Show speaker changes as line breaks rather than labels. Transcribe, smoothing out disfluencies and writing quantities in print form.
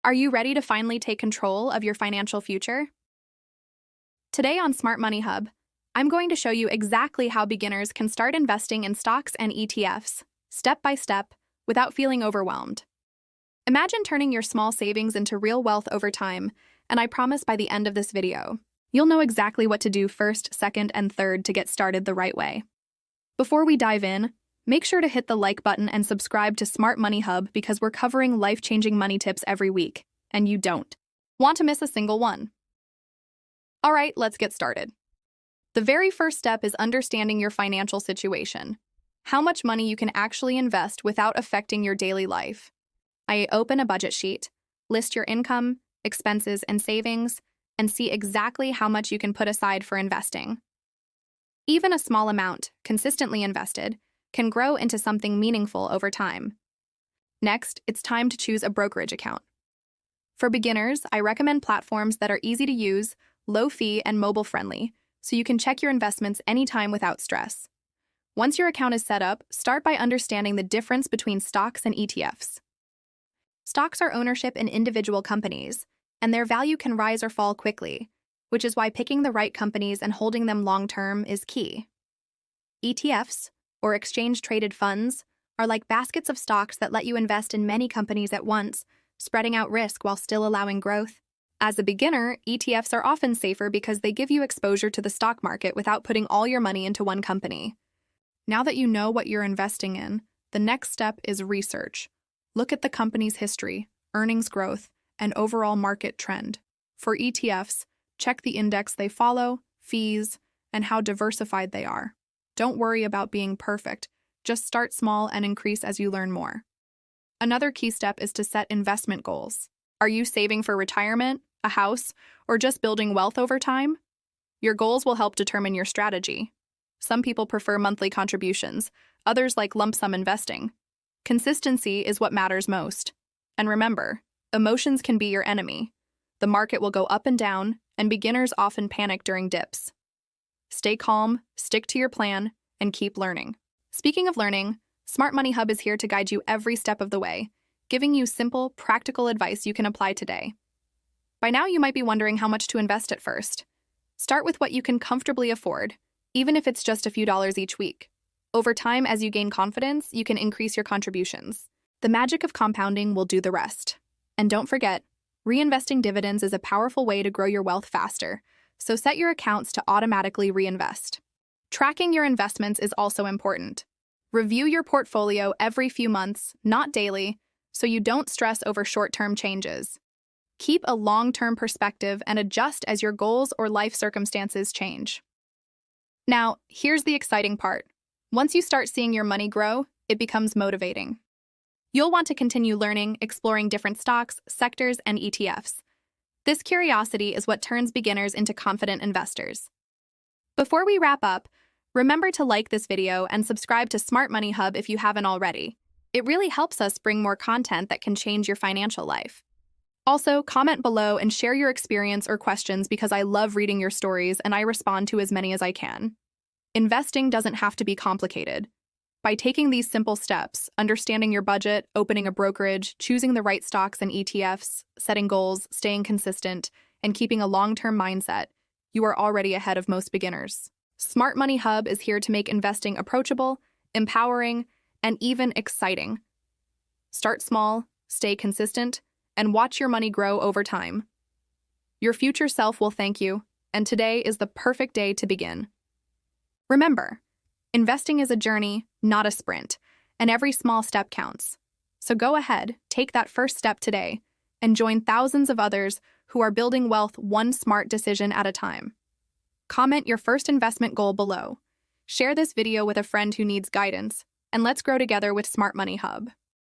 Are you ready to finally take control of your financial future? Today on Smart Money Hub, I'm going to show you exactly how beginners can start investing in stocks and ETFs, step by step, without feeling overwhelmed. Imagine turning your small savings into real wealth over time, and I promise by the end of this video, you'll know exactly what to do first, second, and third to get started the right way. Before we dive in, make sure to hit the like button and subscribe to Smart Money Hub because we're covering life-changing money tips every week, and you don't want to miss a single one. All right, let's get started. The very first step is understanding your financial situation, how much money you can actually invest without affecting your daily life. I open a budget sheet, list your income, expenses, and savings, and see exactly how much you can put aside for investing. Even a small amount, consistently invested, can grow into something meaningful over time. Next, it's time to choose a brokerage account. For beginners, I recommend platforms that are easy to use, low-fee, and mobile-friendly, so you can check your investments anytime without stress. Once your account is set up, start by understanding the difference between stocks and ETFs. Stocks are ownership in individual companies, and their value can rise or fall quickly, which is why picking the right companies and holding them long-term is key. ETFs, or exchange-traded funds, are like baskets of stocks that let you invest in many companies at once, spreading out risk while still allowing growth. As a beginner, ETFs are often safer because they give you exposure to the stock market without putting all your money into one company. Now that you know what you're investing in, the next step is research. Look at the company's history, earnings growth, and overall market trend. For ETFs, check the index they follow, fees, and how diversified they are. Don't worry about being perfect. Just start small and increase as you learn more. Another key step is to set investment goals. Are you saving for retirement, a house, or just building wealth over time? Your goals will help determine your strategy. Some people prefer monthly contributions, others like lump sum investing. Consistency is what matters most. And remember, emotions can be your enemy. The market will go up and down, and beginners often panic during dips. Stay calm, stick to your plan, and keep learning. Speaking of learning, Smart Money Hub is here to guide you every step of the way, giving you simple, practical advice you can apply today. By now, you might be wondering how much to invest at first. Start with what you can comfortably afford, even if it's just a few dollars each week. Over time, as you gain confidence, you can increase your contributions. The magic of compounding will do the rest. And don't forget, reinvesting dividends is a powerful way to grow your wealth faster, so set your accounts to automatically reinvest. Tracking your investments is also important. Review your portfolio every few months, not daily, so you don't stress over short-term changes. Keep a long-term perspective and adjust as your goals or life circumstances change. Now, here's the exciting part. Once you start seeing your money grow, it becomes motivating. You'll want to continue learning, exploring different stocks, sectors, and ETFs. This curiosity is what turns beginners into confident investors. Before we wrap up, remember to like this video and subscribe to Smart Money Hub if you haven't already. It really helps us bring more content that can change your financial life. Also, comment below and share your experience or questions because I love reading your stories and I respond to as many as I can. Investing doesn't have to be complicated. By taking these simple steps, understanding your budget, opening a brokerage, choosing the right stocks and ETFs, setting goals, staying consistent, and keeping a long-term mindset, you are already ahead of most beginners. Smart Money Hub is here to make investing approachable, empowering, and even exciting. Start small, stay consistent, and watch your money grow over time. Your future self will thank you, and today is the perfect day to begin. Remember, investing is a journey, not a sprint, and every small step counts. So go ahead, take that first step today, and join thousands of others who are building wealth one smart decision at a time. Comment your first investment goal below. Share this video with a friend who needs guidance, and let's grow together with Smart Money Hub.